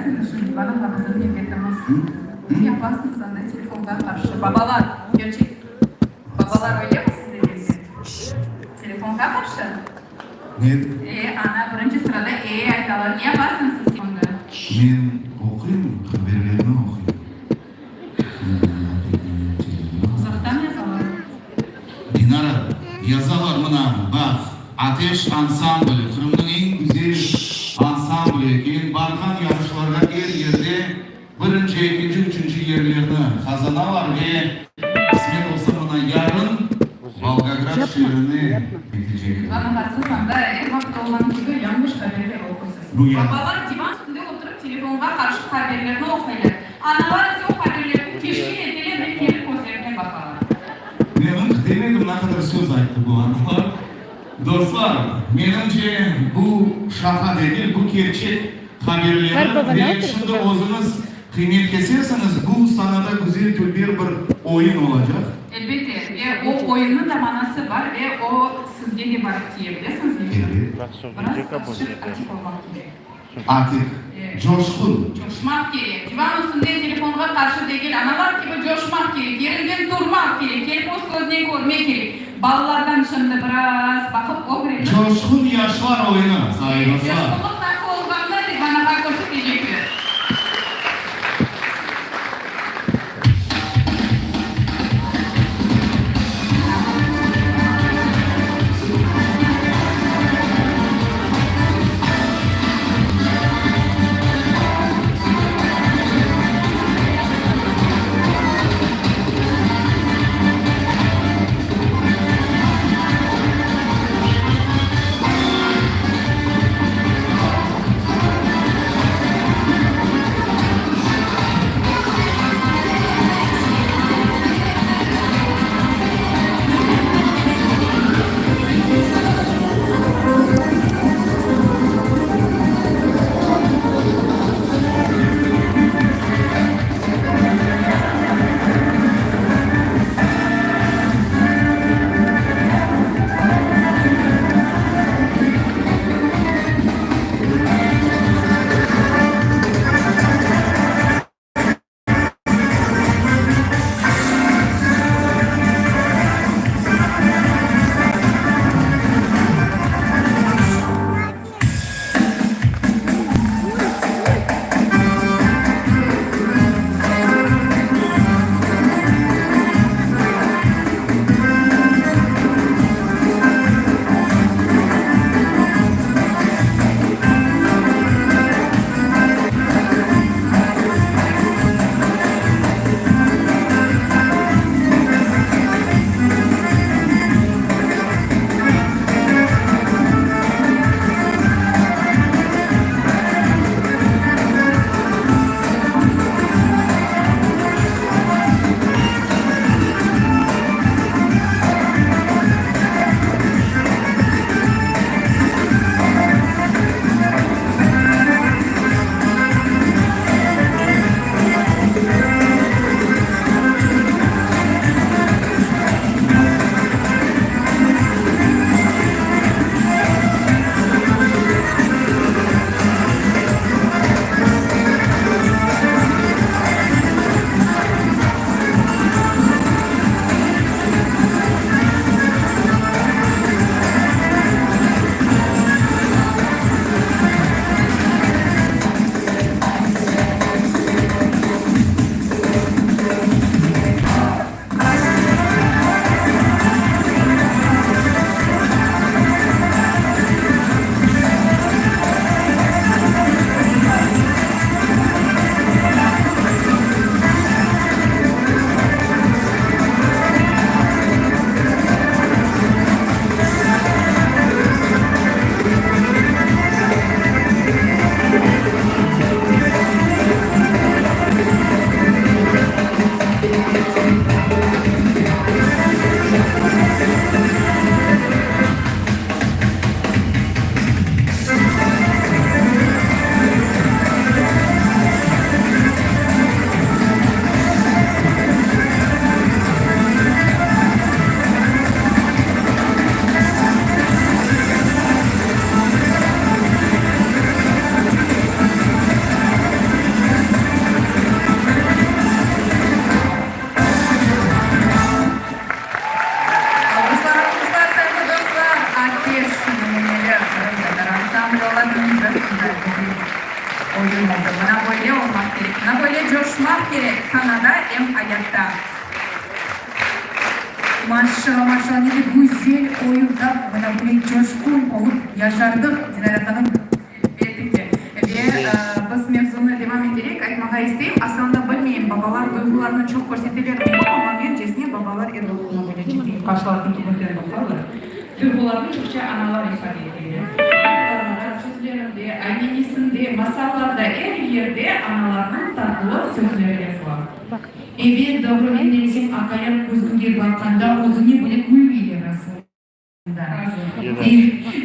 söylersin şimdi bana babasını getirmez. Yaparsın sen de telefondan karşı. Babalar, gerçek. Babalar öyle mi size? Telefondan karşı. Ne? Ana birinci sırada aytalar. Niye yaparsın siz şimdi? Men okuyayım, haberlerini okuyayım. Uzaktan yazalım. Dinara, yazalar mına, bak, Ateş Ansamblı, Kırım'ın en güzel ansamblı, keyin bargan yarışlarga her yerde birinci, ikinci, üçüncü yerlerini kazanalar ve kısmet olsa bana yarın Volgograd şehrini bitecek. Bana baksana da her hafta olan gibi yanlış haberler Bu okuyorsunuz. ya. Babalar divan üstünde oturup telefonga karşı haberlerini okuylar. Analar ise o haberlerini teşkil edilir ve kendi gözlerine bakarlar. Ben demedim ne kadar söz ayttı bu anlar. Dostlar, menimce bu şaka değil, bu gerçek haberleri ve şimdi o'zingiz kıymet keserseniz bu sanada güzel bir oyun olacak. Elbette ve o oyunun da manası var ve o sizce de var diyebilirsiniz. Evet. Biraz açık olmak gerek. Atik, coşkun. Coşmak gerek. Divan üstünde telefonga karşı değil, analar gibi coşmak gerek. Yerinden durmak gerek. Kelpoz gözüne görmek gerek. Ballardan şimdi biraz bakıp o gerek. Coşkun yaşlar oyunu sayılırsa. Coşkunluk nasıl olacağını da bana gösterecekler. Buna böyle olmak gerek. Buna böyle coşmak gerek. Sanada hem hayatta. Maşallah maşallah ne de güzel oyunda bana böyle coşkun olup yaşardık Dilara Hanım. Elbette. Biz mevzuna devam ederek aytmağa isteyim. Aslında bilmeyeyim babalar duygularını çok gösterdiler ama ben cesine babalar erdoğan'a böyle ciddi karşılaştığım kuvvetler bakarlar. Duygularını çokça analar ifade ediyor. Sözlerinde, annenisinde, masallarda, her yerde analarının tatlı sözleri yazılar. Evet, doğru bizim akayam gözüne bakanda özüne böyle gülmeyle aslında.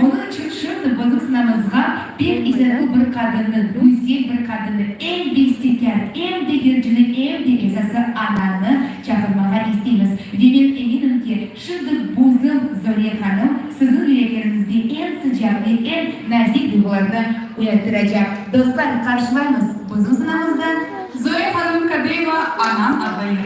Onun için şimdi bizim sınavımızda bir izahı bir kadını, güzel bir kadını, en bestekar, en değerli, en de esası ananı çağırmağa isteyiniz. Ve ben eminim ki şimdi bizim Zoriye Hanım sizin yüreklerinizde en sıcak ve en nazik duygularını uyandıracak. Dostlar karşılayınız bizim sınavımızda Zoriye Hanım Kadıyeva Anam adayı.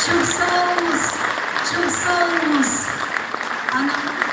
Çok sağ olunuz. Çok sağ olunuz. Anam.